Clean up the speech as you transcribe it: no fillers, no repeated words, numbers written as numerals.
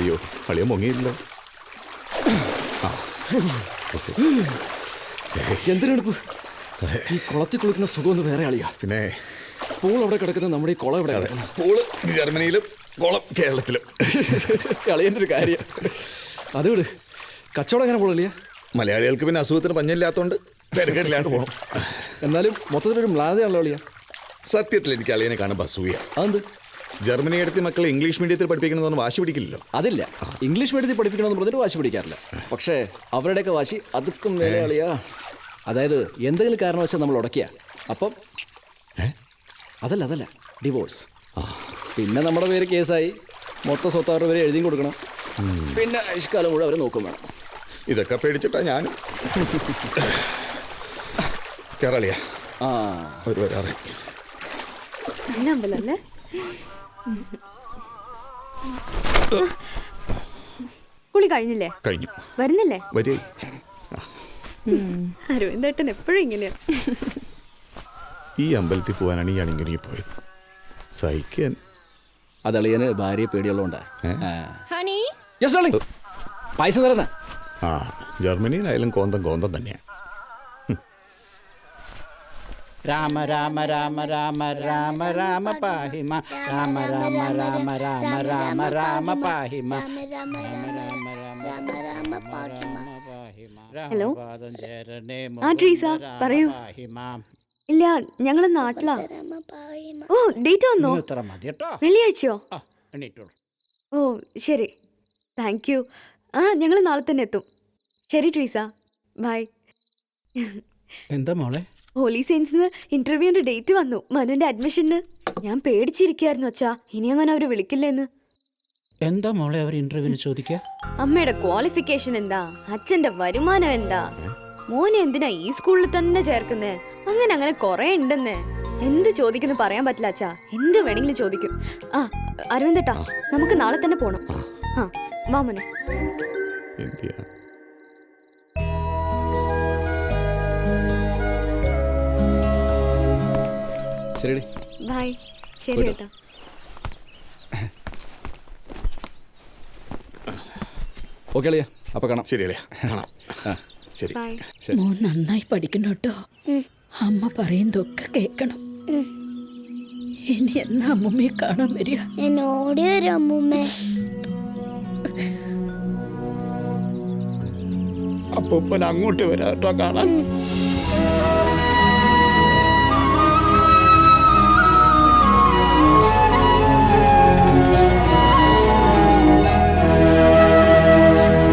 അയ്യോ അളിയ മുങ്ങിയില്ലല്ലോ. എന്തിനെടുപ്പ് ഈ കുളത്തിൽ കുളിക്കുന്ന സുഖമൊന്നും വേറെ ആളിയാ. പിന്നെ പൂൾ അവിടെ കിടക്കുന്നത് നമ്മുടെ ഈ കുളം ഇവിടെ കിടക്കുന്നത്. പൂള് ജർമ്മനിയിലും കുളം കേരളത്തിലും. കളിയൻ്റെ ഒരു കാര്യം അത് വിട്. കച്ചവടം എങ്ങനെ പോളില്ല? മലയാളികൾക്ക് പിന്നെ അസുഖത്തിന് പഞ്ഞില്ലാത്തതുകൊണ്ട് തിരക്കേടില്ലാണ്ട് പോകണം. എന്നാലും മൊത്തത്തിലൊരു മ്ലാനതയാണല്ലോ അളിയ. സത്യത്തിൽ എനിക്ക് അളിയനെ കാണുമ്പോൾ അസൂയ. അതെന്ത്? ജർമ്മനി എടുത്ത് മക്കളെ ഇംഗ്ലീഷ് മീഡിയത്തിൽ പഠിപ്പിക്കണമെന്ന് വാശി പിടിക്കില്ലല്ലോ. അതില്ല, ഇംഗ്ലീഷ് മീഡിയത്തിൽ പഠിപ്പിക്കണമെന്ന് പറഞ്ഞിട്ട് വാശി പിടിക്കാറില്ല. പക്ഷേ അവരുടെയൊക്കെ വാശി അതുക്കും മേലെ അളിയാ. അതായത് എന്തെങ്കിലും കാരണവശാൽ നമ്മൾ ഉടക്കിയ അപ്പം അതല്ല ഡിവോഴ്സ്. പിന്നെ നമ്മുടെ പേര് കേസായി മൊത്തം സ്വത്ത് അവരുടെ പേര് എഴുതിയും കൊടുക്കണം. പിന്നെ ആയുഷ്കാലം മുഴുവൻ അവരെ നോക്കും വേണം. ഇതൊക്കെ പേടിച്ചിട്ടാ ഞാനും കേരളിയ ഒരു വരാറ്. നല്ല അമ്പലല്ലേ? കുളി കഴിഞ്ഞില്ലേ? കഴിഞ്ഞു. വരുന്നില്ലേ? വരേ. അരവിന്ദേട്ടൻ എപ്പോഴും ഇങ്ങനെയാ. ഈ അമ്പലത്തിൽ പോകാനാണ് ഈ അണിങ്ങി പോയത്. സഹിക്കാൻ അതളിയന് ഭാര്യയെ പേടിയുള്ളതുകൊണ്ടാ. പൈസ തരുന്ന ജർമ്മനിയിലായാലും കോന്തം തന്നെയാണ്. രാമ രാമ രാമ രാമ രാമ രാമ പാഹിമ രാമ രാമ രാമ രാമ രാമ രാമ പാഹിമ ഹലോ, ആ ട്രീസ പറയൂ. ഇല്ല, ഞങ്ങള് നാട്ടിലാ. ഓ, ഡേറ്റ് വന്നോ? വെള്ളിയാഴ്ചയോ? ഓ ശരി, താങ്ക് യു. ഞങ്ങൾ നാളെ തന്നെ എത്തും. ശരി ട്രീസ, ബൈ. എന്താ മോളെ? ഹോളി സെയിൻസിന് ഇന്റർവ്യൂവിന്റെ ഡേറ്റ് വന്നു, മനുവിന്റെ അഡ്മിഷന്. ഞാൻ പേടിച്ചിരിക്കായിരുന്നു അച്ഛാ, ഇനി അങ്ങനെ അവര് വിളിക്കില്ലെന്ന്. എന്താ മോളെ അവർ ഇന്റർവ്യൂവിന് ചോദിക്കുക? അമ്മയുടെ ക്വാളിഫിക്കേഷൻ എന്താ, അച്ഛന്റെ വരുമാനം എന്താ, മോനെ എന്തിനാ ഈ സ്കൂളിൽ തന്നെ ചേർക്കുന്നേ, അങ്ങനെ കൊറേ ഉണ്ടെന്നേ. എന്ത് ചോദിക്കുന്നു പറയാൻ പറ്റില്ല അച്ഛാ, എന്ത് വേണമെങ്കിലും ചോദിക്കും. അരവിന്ദേട്ടാ, നമുക്ക് നാളെ തന്നെ പോണം. വാ മോനെ. ശരി, ബൈ. ശരി ഏട്ടാ. ഓക്കെ അളിയ, അപ്പൊ കാണാം. ശരി അളിയ, കാണാം. ശരി. ബൈ. മോൻ നന്നായി പഠിക്കണം കേട്ടോ. അമ്മ പറയുന്നതൊക്കെ കേൾക്കണം. ഇനി എന്നാ അമ്മൂമ്മയെ കാണാൻ വരിക? ഞാൻ ഓടി വരും അമ്മൂമ്മേ. അപ്പൂപ്പൻ അങ്ങോട്ട് വരാട്ടോ കാണാൻ.